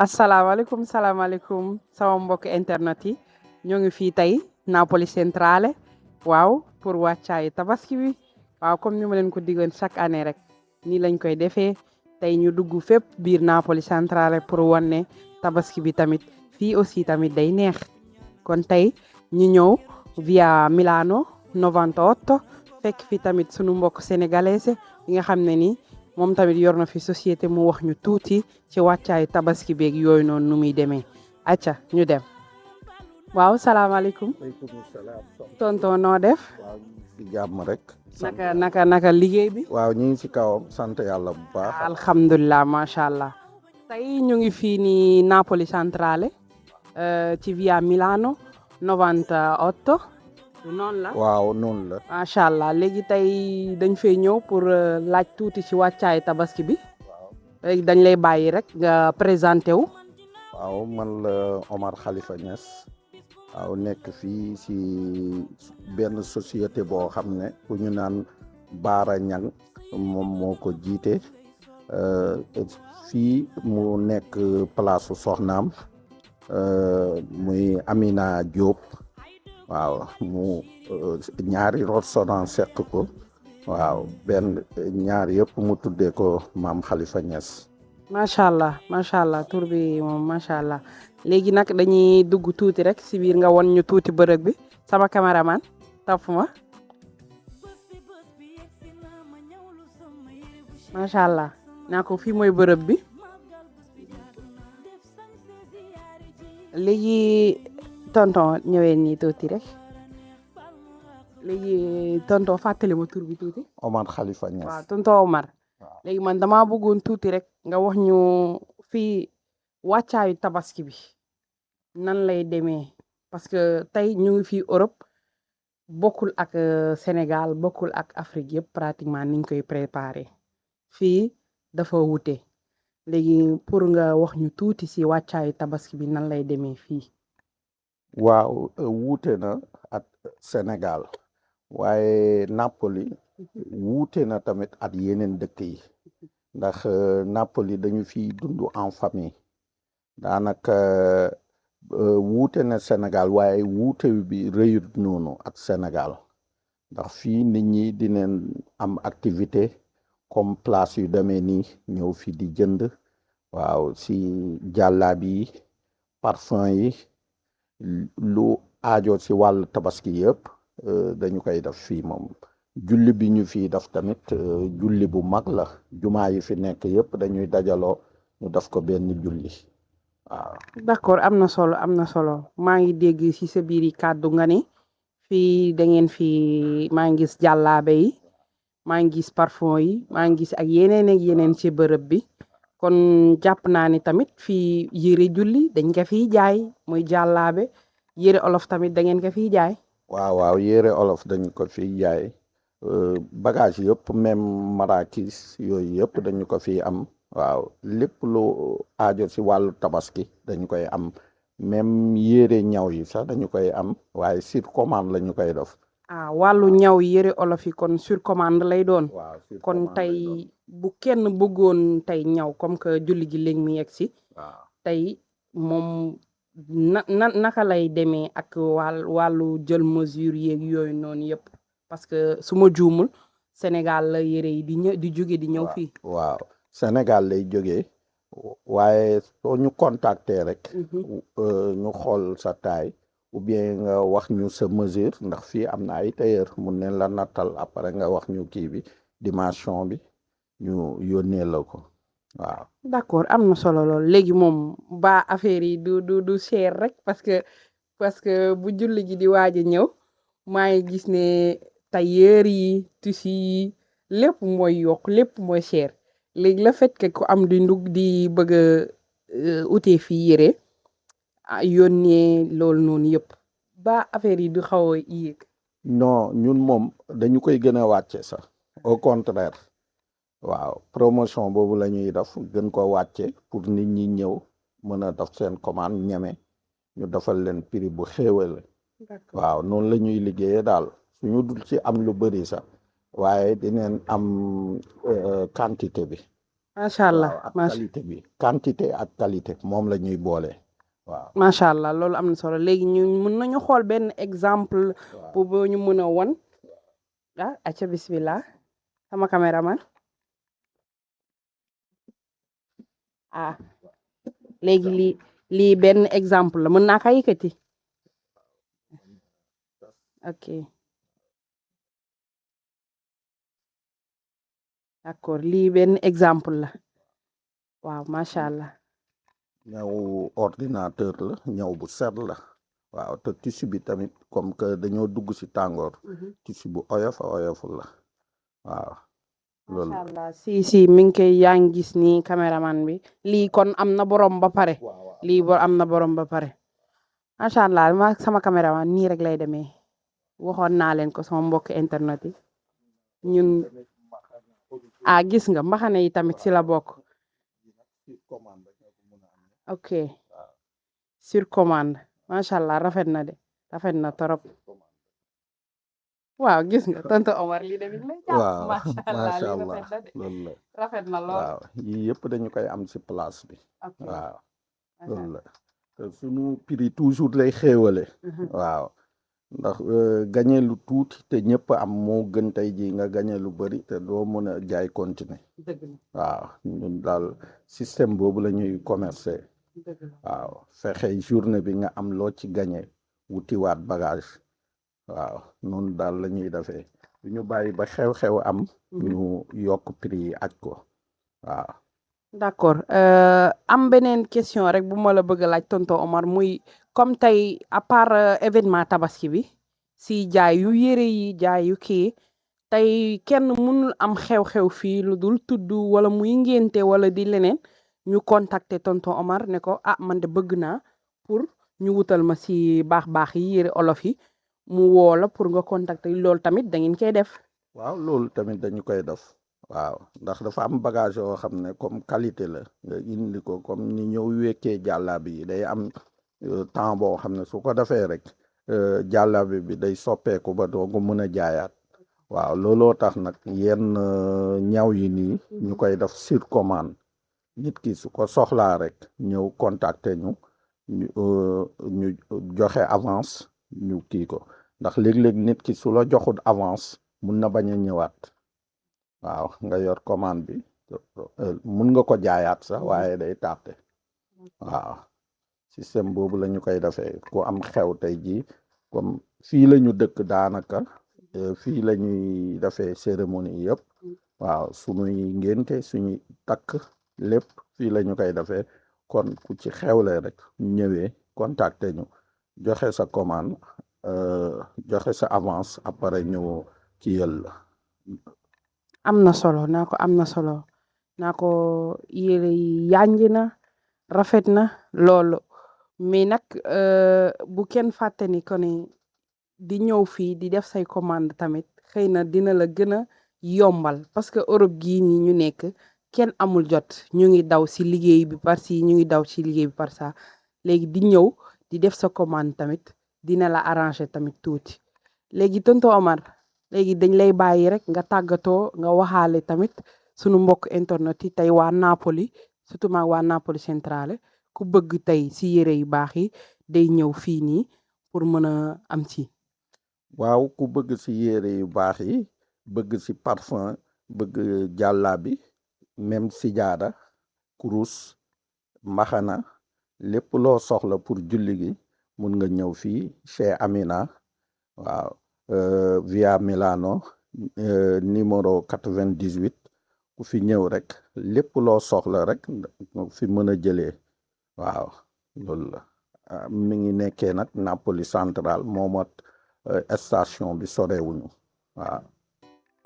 asalaamaaleykum salaamaaleykum sama mbokk internet yi ñoo ngi fii tey Napoli Centrale waaw pour wàccaayu tabaski bi waaw comme ni ma leen ko diggoon chaque année rek nii lañ koy defee tey ñu dugg fépp biir Napoli Centrale pour wan ne tabaski bi tamit fii aussi tamit day neex kon tey ñu ñëw via Milano 98 fekk fi tamit sunu mbokk sénégalais yi nga xam ne ni moom tamit yor na fi société mu wax ñu tuuti ci wàccaayu tabaski beeg yooyu noonu nu muy demee acca ñu dem waaw salaamaaleykum waaleykum salaam. tonton noo def waaw ci jàmm rek. naka liggéey bi waaw ñu ngi ci kawam sant yàlla bu baax. alhamdulilah macha allah tey ñu ngi fii ni Napoli Centrale ci via Milano 98 noonu la waaw noonu la. macha allah léegi tey dañ fay ñëw pour laaj tuuti ci wàccaayu tabaski bi waaw léegi dañ lay bàyyi rek nga présenté wu. waaw man la Omar Khalifa Niass waaw nekk fii ci benn société boo xam ne ku ñu naan Baara Ñang moom moo ko jiite fii mu nekk place soxnaam muy Amina Diop. waaw mu ñaari restaurant seq ko waaw benn ñaar yëpp mu tuddee ko maam Khalifa Niass. macha allah tur bi moom macha allah léegi nag dañuy dugg tuuti rek si biir nga won ñu tuuti bërëb bi sama caméraman topp ma macha allah naa ko fii mooy bërëb bi léegi tonton ñëwee nii tuuti rek léegi tonton fàttali ma tur bi tuuti. Omar Khalifa Niass. waaw tonton Omar. waaw léegi man damaa bëggoon tuuti rek nga wax ñu fii wàccaayu tabaski bi nan lay demee parce que tey ñu ngi fii Europe bokkul ak Sénégal bokkul ak Afrique yëpp pratiquement niñ koy préparé fii dafa wute léegi pour nga wax ñu tuuti si wàccaayu tabaski bi nan lay demee fii. waaw wuute na ak Sénégal waaye Napoli wuute na tamit ak yeneen dëkk yi ndax Napoli dañu fi dund en famille daanaka wuute na Sénégal waaye wuute bi rëyut noonu ak Sénégal ndax fii nit ñi dinañ am activité comme place yu demee nii ñëw fi di jënd waaw si jàllaabi yi parfum yi lu aajo si wàllu tabaski yëpp dañu koy def fii moom julli bi ñu fii def tamit julli bu mag la jumaa yi fi nekk yëpp dañuy dajaloo ñu def ko benn julli waaw. d'accord am na solo maa ngi dégg ci sa biir yi kàddu nga ne fii da ngeen fi maa ngi gis jàllaabe yi maa ngi gis parfum yi maa ngi gis ak yeneen ci bërëb bi kon jàpp naa ni tamit fii yére julli dañ ko fiy jaay muy jàllaabe yére olof tamit da ngeen ko fiy jaay. waaw yére olof dañ ko fiy jaay bagage yëpp même marakis yooyu yëpp dañu ko fiy am waaw lépp lu aajo si wàllu tabaski dañu koy am même yére ñaw yi sax dañu koy am waaye sur commande la ñu koy def. wàllu ñaw yére olof yi kon sur commande lay doon. waaw kon tey bu kenn bëggoon tey ñaw comme que julli gi léegi mu yegg si. waaw tey moom naka lay demee ak wàllu jël mesure yeeg yooyu noonu yëpp parce que su ma juumul Sénégal la yére yi di jóge di ñëw fii. waaw Sénégal lay jógee waaye soo ñu contacter rek. ñu xool sa taille. ou bien nga wax ñu sa mesure ndax fii am na ay tailleur mun ne la nattal après nga wax ñu kii bi dimension bi ñu yónnee la ko waaw. d'accord am na solo lool léegi moom ba affaire yi du cher rek parce que bu julli ji di waaj a ñëw maa ngi gis ne tailleur yi tissu yi lépp mooy yokk lépp mooy cher léegi la fait que ku am di ndug di bëgg a utee fii yére yónnee loolu noonu yëpp ba affaire yi du xaw a yéeg. non ñun moom dañu koy gën a wàcce sax au contraire waaw promotion boobu la ñuy def gën ko wàcce pour nit ñi ñëw mën a def seen commande ñeme ñu defal leen prix bu xéewale waaw noonu la ñuy liggéeyee daal suñu dul ci am lu bëri sax waaye dineen am quantité bi macha allah waaw ak qualité bi quantité ak qualité moom la ñuy boole waaw macha allah loolu am na solo léegi ñu mën nañu xool benn exemple bu ba ñu mën a won acca bismillah sama caméraman léegi lii benn exemple la mën naa ko yëkkati ok d'accord lii benn exemple la waaw macha allah ñëw ordinateur la ñëw bu set la waaw te tissu bi tamit comme que dañoo dugg ci tàngoor tissu bu oyof la waaw loolu macha allah si mi ngi koy yaa ngi gis ni caméraman bi lii kon am na borom ba pare lii am na borom ba pare macha allah ma sama caméraman nii rek lay demee waxoon naa leen ko sama mbokk internet yi ñun gis nga mbaxane yi tamit ci la bokk ok sur commande macha allah rafet na de rafet na torop waaw gis nga tonton Omar lii tamit lay jàpp waaw macha allah macha lii allah rafet na de loolu la rafet na lool waaw yii yëpp dañu koy am ci place bi ok waaw macha loolu allah la te suñu prix toujours lay xéewale waaw ndax gañe lu tuuti te ñëpp am moo gën tey ji nga gañe lu bari te doo mën a jaay continuer dëgg la waaw ñun daal système boobu la ñuy commercer dëgg la waaw fexe journée bi nga am loo ci gañe wutiwaat bagage waaw noonu daal la ñuy defee du ñu bàyyi ba xew-xew am ñu yokk prix yi aj ko waaw d'accord am beneen question rek bu ma la bëgg a laaj tonton Omar muy comme tey à part événement tabaski bi si jaay yu yére yi jaay yu kii tey kenn mënul am xew-xew fii lu dul tudd wala muy ngénte wala di leneen ñu contacter tonton Omar ne ko man de bëgg naa pour ñu wutal ma si baax yi yére olof yi mu woo la pour nga contacter loolu tamit da ngeen koy def. waaw loolu tamit dañu koy def waaw ndax dafa am bagage yoo xam ne comme qualité la nga indi ko comme ni ñëw wekkee jàllaabi yi day am temps boo xam ne su ko defee rek jàllaabi bi day soppeeku ba doo ko mën a jaayaat waaw looloo tax nag yenn ñaw yi nii ñu koy def sur commande nit ki su ko soxlaa rek ñëw contacter ñu joxe avance ñu kii ko ndax léeg-léeg nit ki su la joxut avance mun na bañ a ñëwaat waaw nga yor commande bi mun nga ko jaayaat sax waaye day tardé waaw système boobu la ñu koy defee ku am xew tey jii comme fii la ñu dëkk daanaka fii la ñuy defee cérémonie yëpp waaw suñuy ngénte suñuy takk lépp fii la ñu koy defee kon ku ci xewle rek ñëwee contacter ñu joxe sa commande joxe sa avance après ñu ci yël la am na solo naa ko yére yi yànj na rafet na loolu mais nag bu kenn fàtte ni ko ne di ñëw fii di def say commande tamit xëy na dina la gën a yombal parce que Europe gii nii ñu nekk kenn amul jot ñu ngi daw si liggéey bi par ci ñu ngi daw ci liggéey bi par ça léegi di ñëw di def sa commande tamit dina la arranger tamit tuuti léegi tonton Omar léegi dañ lay bàyyi rek nga tàggatoo nga waxaale tamit sunu mbokk internet yi tey waa Napoli surtout maa waa Napoli centrale ku bëgg tey si yére yu baax yi day ñëw fii nii pour mën a am ci. waaw ku bëgg ci yére yu baax yi bëgg ci parfum bëgg jàllaabi même sijaada kurus mbaxana lépp loo soxla pour julli gi mun nga ñëw fii chez Amina waaw via Milano numéro 98 ku fi ñëw rek lépp loo soxla rek fi mën a jëlee waaw loolu la mi ngi nekkee nag Napoli central moomat station bi sorewuñu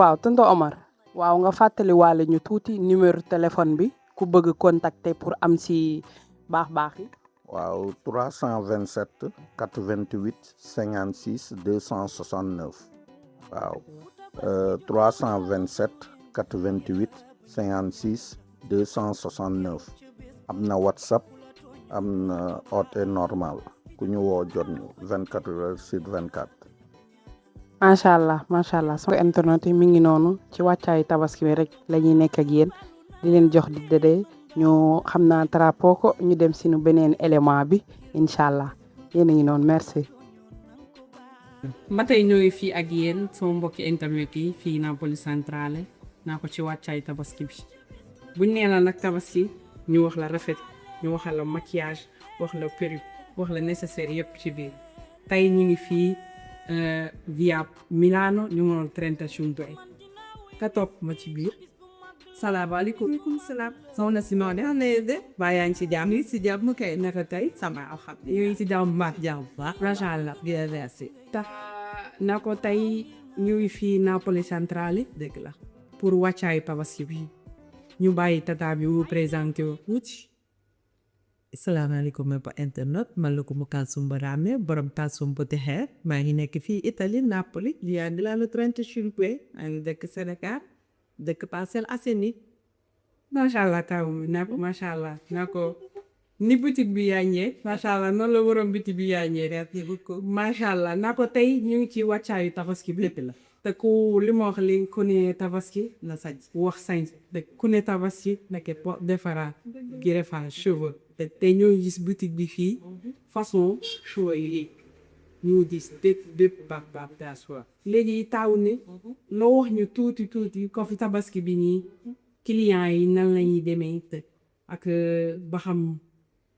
waaw tonton Omar waaw nga fàttali waale ñu tuuti numéro téléphone bi ku bëgg contacter pour am si baax yi waaw 327 88 56 269 waaw 327 88 56 269 am na WhatsApp am na oote normal ku ñu woo jot ñu 24 heures sur 24. macha allah sama internet yi mi ngi noonu ci wàccaayu tabaski bi rek la ñuy nekk ak yéen di leen jox di dede ñu xam naa trapo ko ñu dem sinu beneen élément bi incha allah yéen a ngi noonu merci. ba tey ñoo ngi fii ak yéen sama mbokki internet yi fii Napoli Centrale naa ko ci wàccaay tabaski bi buñ nee la nag tabaski ñu wax la rafet ñu wax la maquillage wax la perruque wax la nécessaire yëpp ci biir tey ñu ngi fii via Milano numéro 35 ka topp ma ci biir. salaamaaleykum. waaleykum salaam. soxna si noonu de am na yéen de. baa yaa ngi ci jàmm. ngi ci jàmm kay naka tey. sama alhamdulilah. yooyu ci jàmm bu baax jàmm bu baax. macha allah. bien merci. tax na ko tey ñu ngi fii Napoli Centrale dëgg la. pour wàccaayu tabaski bi ñu bàyyi tata bi mu présenté wu tuuti. salaamaaleykum mbokki internet man la ko mu Kalsum Barame borom Kalsum Beauté Hair maa ngi nekk fii Italie Napoli via Milano 35 maa ngi dëkk Sénégal dëkk Parcelles Assainies. macha allah taw mi na ko macha allah na ko ni boutique bi yaaññee macha allah noonu la borom boutique bi yaaññee rek macha allah na ko tey ñu ngi ci wàccaayu tabaski bi lépp la. te ku li ma wax li ku ne tabaski la sañ wax sañ te ku ne tabaski nekke defaraat greffage cheveux te ñoo gis boutique bi fii façon cheveux yi ñu gis bépp baax taswa léegi taaw ni loo wax ñu tuuti ko fi tabaski bi nii clients yi nan lañuy demee ak ba xam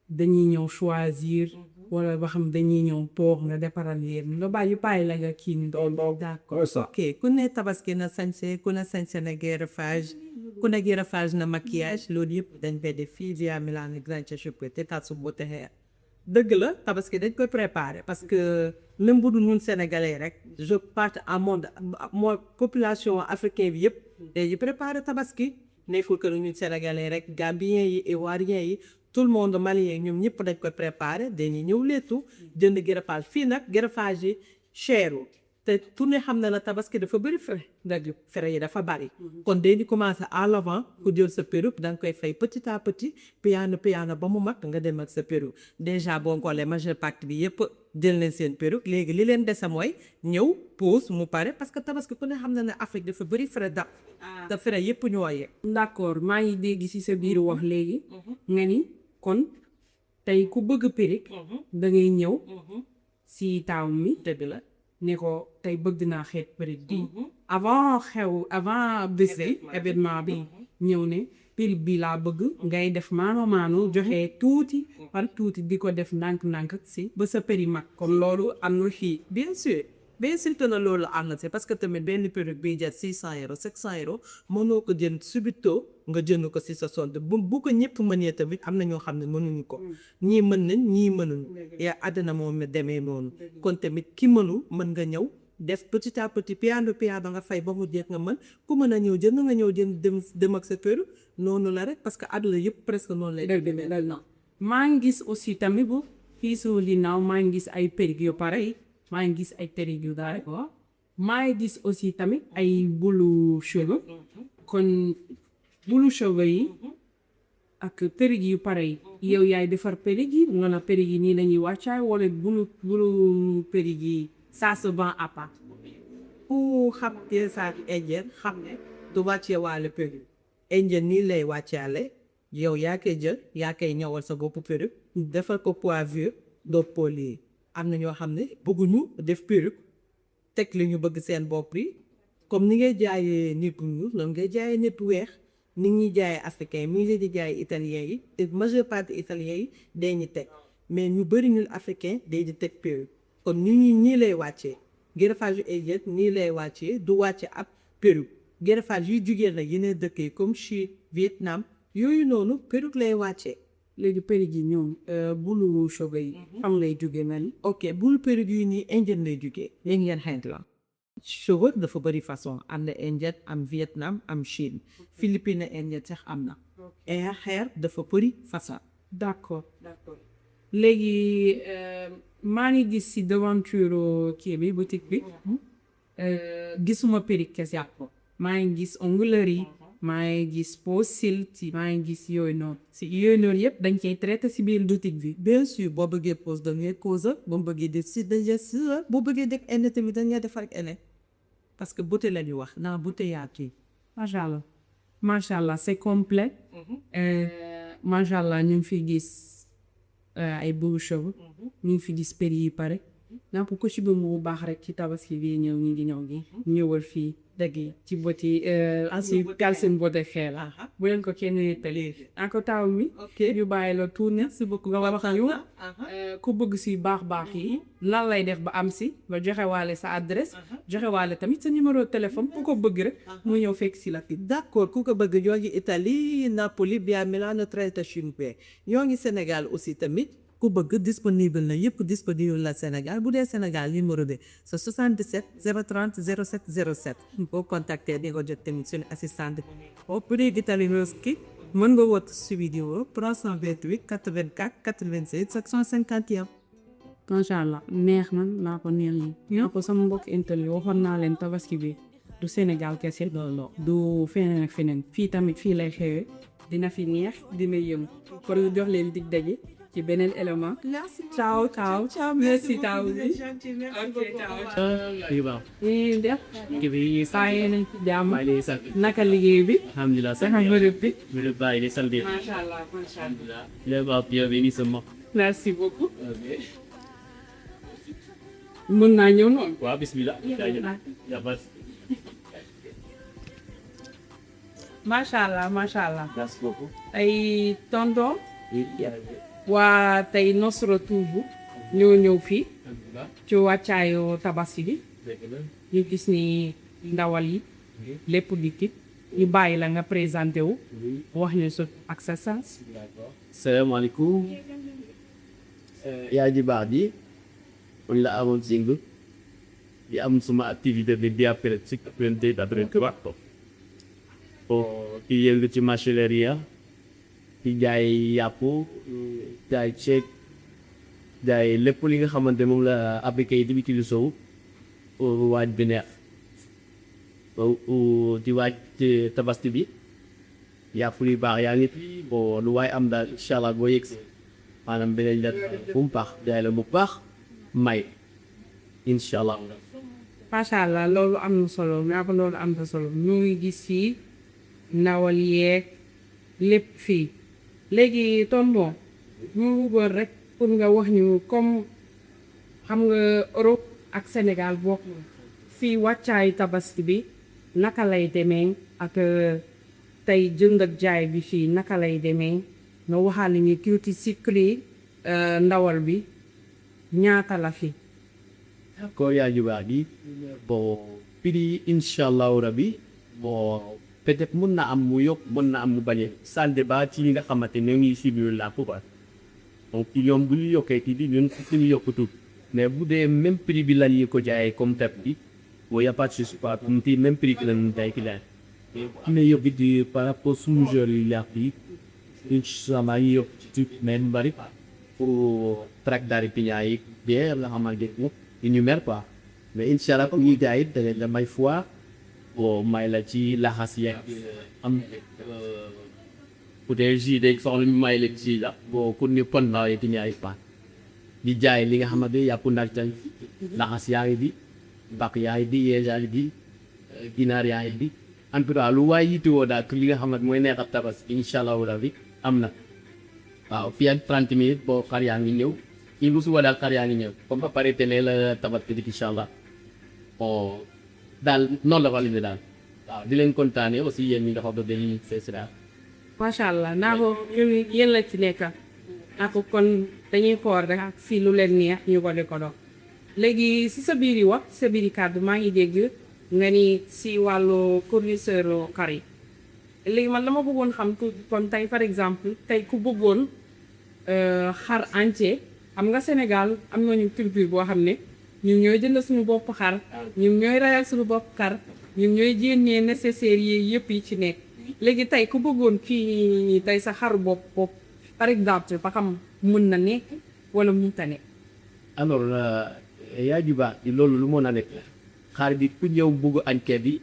dañuy ñëw choisir wala ba xam dañuy ñëw toog nga defaral leen nga bàyyi la nga kii ni doon d'accord ok ku ne tabaski na sañse ku ne sañse na greffage ku ne greffage na maquillage loolu yëpp dañ koy def fii via Milano Grande Chapelle te Kalsum Beauté Hair dëgg la tabaski dañ koy préparer parce que même bu dul ñun sénégalais rek je parte en monde mooy population africaine bi yëpp dañuy préparer tabaski nekkul que ñun sénégalais rek gambiens yi ivoiriens yi tout le monde malien ñoom ñëpp dañ koy préparer dañuy ñëw leetu jënd greffage fii nag greffage yi cherul te tourné xam na la tabaski dafa bëri frais yi dafa bëri kon dañuy commencer à l'avant ku jël sa perruque da nga koy fay petit à petit piano ba mu mag nga dem ak sa perruque déjà boo xoolee majeure partie bi yëpp jël leen seen perruque léegi li leen dese mooy ñëw pause mu pare parce que tabaski ku ne xam na ne Afrique dafa bëri frais te frais yëpp ñoo yegg. d'accord maa ngi dégg ci sa biir wax léegi nga ni kon tey ku bëgg perruque da ngay ñëw ci taaw mi dëgg la ne ko tey bëgg naa xeet perruque bi avant bés bi événement bi ñëw ne perruque bi laa bëgg ngay def maano joxe tuuti par tuuti di ko def ndànk si ba sa perruque mag kon loolu am na fii bien sûr que na loolu am na si parce que tamit benn perruque biy jar 600 euros 700 euros mënoo ko jënd subito nga jënd ko si sa solde bu ko ñëpp mënee tamit am na ñoo xam ne mënuñu ko ñii mën nañ ñii mënuñu yaa àddina moom demee noonu kon tamit ki mënu mën nga ñëw def petit à petit piano nga fay ba mu jeex nga mën ku mën a ñëw jënd nga ñëw jënd dem ak sa perruque noonu la rek parce que àdduna yëpp presque noonu lay demee maa ngi gis aussi tamit bu fii su li naaw maa ngi gis ay perruque yu pare maa ngi gis ay perruque yu daal maa ngi gis aussi tamit ay bulu cheveux kon bulu cheveux yi ak perruque yu pare yi yow yaay defar perruque yi nga na perruque yi nii lañuy wàccaay wala bulu perruque yi ça se vend à part ku xam te saak indien xam ne du wàccee waale perruque indien nii lay wàccaale yow yaa koy jël yaa koy ñëwal sa bopp perruque defal ko poivure doo poli am na ñoo xam ne bëgguñu def perruque teg li ñu bëgg seen bopp yi comme ni ngay jaayee nit ku ñuul loolu ngay jaayee nit ku weex ni ñuy jaayee africain mi ngi di jaayee italien yi te majeure partie italien yi dañuy teg mais ñu bëri ñun africain day di teg perruque kon ñii lay wàccee greffage yu indien nii lay wàccee du wàcce ab perruque greffage yu jugee nag yeneen dëkk yi comme Chine Vietnam yooyu noonu perruque lay wàccee. léegi perruque yi ñoom bulu cheveux yi xam lay jóge mel ok bulu perruque yi nii indien lay jógee léegi ngeen xeet la cheveux dafa bëri façon am na indien am Vietnam am Chine Philippines indien sax am na et xeer dafa bëri façon. d'accord léegi maa ngi gis ci devanture kii bi boutique bi gisuma perruque kese ko maa ngi gis onglerie maa ngi gis pose maa ngi gis yooyu noonu yëpp dañ koy traité ci biir boutique bi. bien sûr boo bëggee pose da ngay pose boo bëggee def si dañuy si boo bëggee def ene tamit dañuy defar ene parce que beauté la ñu wax naa beauté yaa kii macha allah macha allah c'est complet. macha allah ñu ngi fi gis ay beaux cheveux. ñu ngi fi gis péri yi pare. naa ko ci bëgg mu baax rek ci tabaski bi ñëw ñi ngi ñëw gi ñëwal fii dëgg ci boti asi Galsen Beauté xeel bu leen ko kenn tali ako taw mi ñu bàyyi la tourner si bëgg nga wax ñu ku bëgg si baax yi lan lay def ba am si ba joxe waale sa adresse joxe waale tamit sa numéro de téléphone ku ko bëgg rek mu ñëw fekk si la fi. d'accord ku ko bëgg ñoo ngi Italie Napoli via Milano 35 ñoo ngi Sénégal aussi tamit ku bëgg disponible na yëpp disponible la Sénégal bu dee Sénégal numéro bi c'est 77 030 07 07 boo contacter di nga jot tamit suñu assistante au prix d'Italie Roski mën nga woote si vidéo 328 84 96 751. macha allah neex na naa ko neex na ko sama mbokk internet waxoon naa leen tabaski bi du Sénégal kese loolu du feneen ak feneen fii tamit fii lay xewee dina fi neex dina yëngu kon ñu jox leen dig daje ci beneen élément. ciao ciao ciao merci ciao. ok ciao. yéen def. saa yéen ci jàmm. naka liggéey bi. alhamdulilah naka bërëb bi. bërëb baa ngi sant. macha allah macha allah. lépp ab bienvenue sama. merci beaucoup. mën naa ñëw noonu. waaw bismillah. macha allah macha allah. merci beaucoup. ay tonton. waa tey Nosra Touba ñoo ñëw fii ci wàccaayu tabaski bi ñu gis ni ndawal yi lépp di kit ñu bàyyi la nga présenté wu wax ñu sa ak sa sens. salaamaaleykum. yaa ji baax ji on la amoon single di am suma activité bi di après ci 23 ki yëngu ci machinerie ci jaay yàpp jaay ceeb jaay lépp li nga xamante moom la appliqué yi di utilisé wu waaj bi neex di waaj tabaski bi yàpp li baax yaa ngi fi bon lu waay am daal incha allah boo yegg si maanaam beneen la bu mu baax jaay la mu baax may incha allah. macha allah loolu am na solo ñaa ko loolu am na solo ñu ngi gis fii ndawal yeeg lépp fii. léegi tonton ñu bëggoon rek pour nga wax ñu comme xam nga Europe ak Sénégal bokk fii wàccaayu tabaski bi naka lay demee ak tey jënd ak jaay bi fii naka lay demee nga waxaale ñu tuuti si prix ndawal bi ñaata la fi. d'accord yaa ju baax gi bon prix incha allahu rabi bon peut-être mun na am mu yokk mun na am mu bañ a ça dépend ci li nga xamante ne ngi si biir làmp quoi donc ñoom bu ñu yokkee kii bi ñun suñu yokkatu mais bu dee même prix bi la ñu ko jaayee comme tab bi boo y a pas de souci quoi comme ti même prix bi la ñu jaay client am na yokk di par rapport suñu joueurs yi làmp yi incha allah ñu yokk ci tuuti mais mu bari pour track daari piñaa yi bien la xamante ne ñu mer quoi mais incha allah comme ñuy jaay it da may fois bon may la ci laxas yeeg am bu dee jus de soxla ñu may la ci la bon pour ñu pon la yi ñaay paan di jaay li nga xamante ne yàpp nag tan laxas yaa ngi di bak yaa ngi di yees yaa ngi di ginaar yaa ngi di en tout cas lu waay yittewoo daal li nga xamante mooy neex ab tabas incha allahu rabi am na waaw fii ak 30 minutes boo xar yaa ngi ñëw kii bu suba daal xar yaa ngi ñëw comme ba pare tene la tabat bi incha allah bon daal noonu la ko limee daal waaw di leen kontaanee aussi yéen ñi nga xam ne dañuy fees daal. macha allah naa ko yéen la ci nekka naa ko kon dañuy xool rek ak fii lu leen neex ñu ko di ko dox léegi si sa biir yi wax sa biir kàddu maa ngi dégg nga ni si wàllu fournisseur xar yi léegi man dama bëggoon xam tuuti kon tey par exemple tey ku bëggoon xar entier xam nga Sénégal am nañu culture boo xam ne ñun ñooy jënd suñu bopp xar ñun ñooy rayal suñu bopp xar ñun ñooy jénnee nécessaire yi yëpp yi ci nekk léegi tey ku bëggoon fii tey sa xaru bopp par exemple ba xam mën na nekk wala mënta nekk. alors yaa ji baax loolu lu mën a nekk xaar bi ku ñëw bugg añ kee bi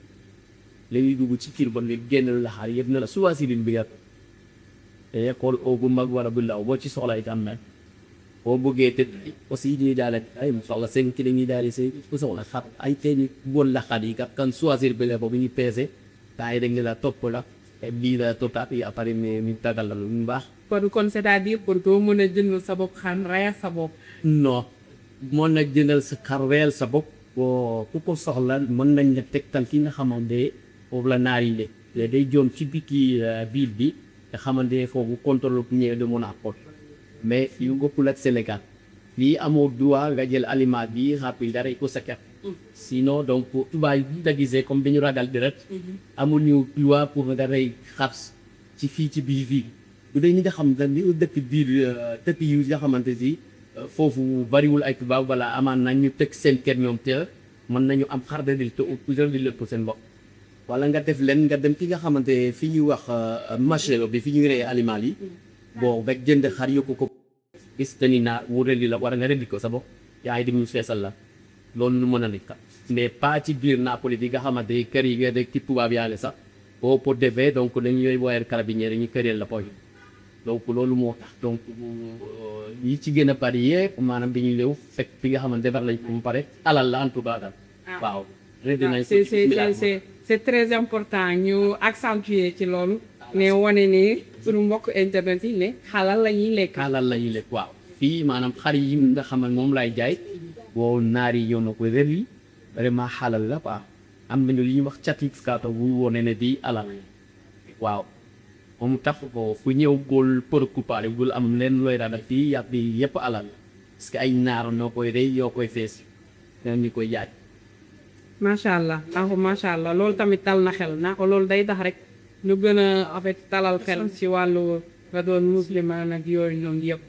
léegi dugg ci kii bon bi génn la xaar yëpp na la suba si bi nga te xool oo bu mag wala bu ndaw boo ci soxla itam nag boo bëggee te aussi ñuy daal ay mu soxla 5 kilo ñuy daal di say ku soxla xar ay tey ñu bon la xar yi kat kan choisir bi la boobu ñu peese taa yi dañ la topp la et bii la totaat yi après mi tàggal la lu baax. kon c'est-à-dire pour doo mën a jëndal sa bopp xam rayal sa bopp. non mën na jëndal sa xar reyal sa bopp boo ku ko soxla mën nañ la tegtal ki nga xamante foofu la naar yi de day joom ci biti ville bi nga xamante foofu contrôle bu ñëwee de mën a apporter mais yu bokkul ak Sénégal fii amoo droit nga jël aliment bi rapide dara ko sa kër sinon donc tubaab yi da gisee comme dañu ragal deret amuñu droit pour nga rey xar ci fii ci biir ville bu dee ñi nga xam ne ni dëkk biir dëkk yu nga xamante si foofu bariwul ay tubaab wala amaan nañ ñu teg seen kër ñoom te mën nañu am xar de dil te di lépp seen bopp wala nga def leen nga dem ki nga xamante fi ñuy wax marché bi fi ñuy rey aliment yi bon nga jënd xar yokku ko gis te ni naa mu rendi la war nga rendi ko sa bopp yaa ngi dem ñu feesal la loolu lu mën a nekk mais pas ci biir Napoli bi nga xamante kër yi nga dégg ci tubaab yaa ngi sax boo ko defee donc dañuy woowee carabinieri ñu këreel la poche donc loolu moo tax donc yi ci gën a bari yëpp maanaam dañuy ñëw fekk fi nga xamante defar lañ ko mu pare alal la en tout cas daal waaw. c'est très important ñu accentuer ci loolu ne wane ni suñu mbokk internet yi ne xalal la ñuy lekk. xalal la ñuy lekk waaw fii maanaam xar yi nga xam ne moom lay jaay boo naar yi ñëw na ko réer yi vraiment xalal la quoi am nañu li ñuy wax certificat bu wone ne di alal waaw. moom tax ko fu ñëw góol préoccupé bul am leen looy ragal fii yàpp yi yëpp alal parce que ay naar noo koy rey yoo koy fees ñu koy jaay. macha allah macha allah loolu tamit dal na xel naa ko loolu day tax rek ñu gën a en fait talal xel si wàllu nga doon musulman nag yooyu noonu yëpp.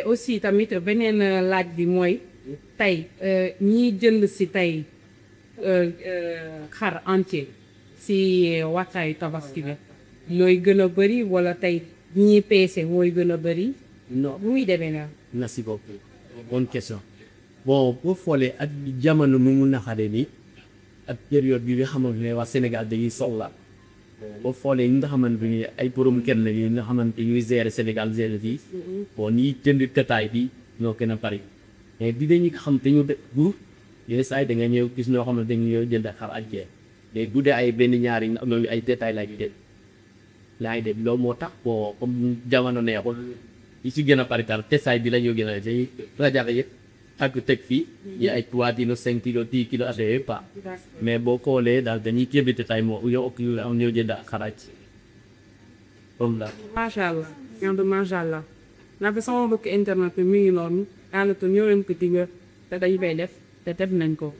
aussi tamit beneen laaj bi mooy tey ñiy jënd si tey xar entier si waxtaayu tabaski bi. looy gën a bëri wala tey ñii peese mooy gën a bëri. non muy demee na. merci beaucoup bonne question bon boo xoolee ak jamono nu mu naxaree nii ak période bi nga xamante ne waa Sénégal dañuy soxla boo xoolee ñi nga xamante ni ay borom kër la ñi nga xamante ñuy gérer Sénégal gérer fii bon ñiy jënd kataay bi ñoo gën a bari mais bi dañuy xam te ñu def bu yenn saa yi da nga ñëw gis ñoo xam ne dañuy ñëw jënd xar ak jeex mais bu dee ay benn ñaari am ay détails laay jël. laa ngi dégg loolu moo tax bon comme jamono neexul yi ci gën a bari daal tesaay bi la ñu gën a dañuy rajaxe yëpp ak teg fii yi ay 3 kilos 5 kilos 10 kilos affaire pas mais boo xoolee daal dañuy kébi détail moo yow ak yu am ñëw jënd ak xaraaj comme daal. macha allah ñoom macha allah ndax sama mbokk internet bi mi ngi noonu daanaka ñoo leen ko digal te dañu koy def te def nañ ko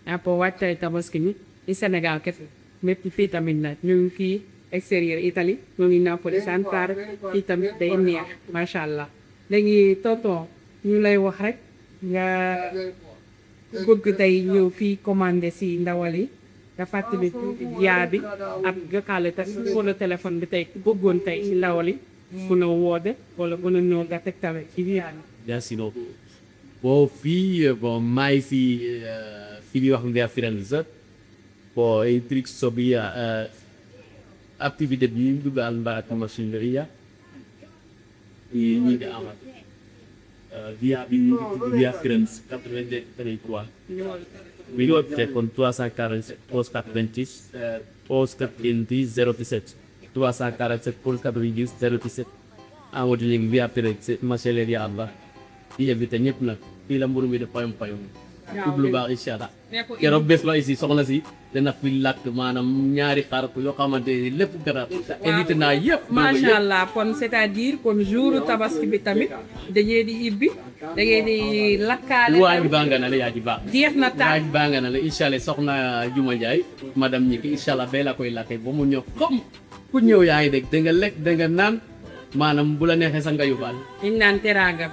après waajtaay tabaski ni ci Sénégal kese métti fii tamit nag ñu ngi fii. extérieur Italie ñoo ngi Napoli Santar fii tamit day neex macha allah léegi tonton ñu lay wax rek nga bëgg tey ñëw fii commandé si ndawal yi nga fàttali yaa bi ak gëkkaale te wala téléphone bi tey bëggoon tey si ndawal yi mën a woote wala mën a ñëw nga teg tamit ci yaa bi. merci beaucoup bon fii bon maa ngi fi ñuy wax vers Firenze bon ay truc sobi activité bi ñu dugal mbaat machineria yi ñu ngi amal via bi via Firenze 83 bi ñu opté kon 347 pose 90 pose 90 017 347 pose 90 017 envoyé ñu via Firenze machineria Allah di invité ñëpp nag fii la mburu mi de payum lu baax incha allah keroog bés ba ici soxna si dana fi làkk maanaam ñaari xar yoo xamante ni lépp dara évité naa yëpp macha allah kon c'est-à-dire kon jour tabaski bi tamit dañee di ibbi da ngeen di lakkaale waañ baa nga na la yaa ji baax jeex na taal waañ baa nga na la incha allah soxna Juma Ndiaye madame ñi ki incha allah bee la koy lakkee ba mu ñëw comme ku ñëw yaa ngi dégg da nga lekk da nga naan maanaam bu la neexee sax nga yóbbaale ñu naan teraanga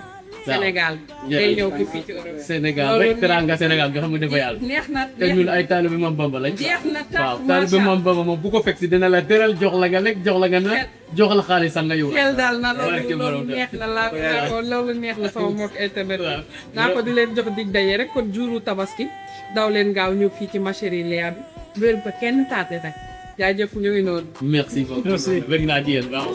Sénégal day ñëw ko fii ci Europe Sénégal rek teranga Sénégal nga xam nga dafa yàlla neex na te ñun ay taalibe Mam Bamba lañ jeex na waaw taalibe Mam Bamba moom bu ko fekk si dina la teral jox la nga lekk jox la nga naan jox la xaalis sax nga yow xel daal na loolu neex na laa ko loolu neex na sama mbokk internet naa ko di leen jox dig daje rek kon jouru tabaski daw leen gaaw ñëw fii ci machineria bi wér ba kenn taate nag jaajëf ñu ngi noonu merci beaucoup bëgg naa ci yéen waaw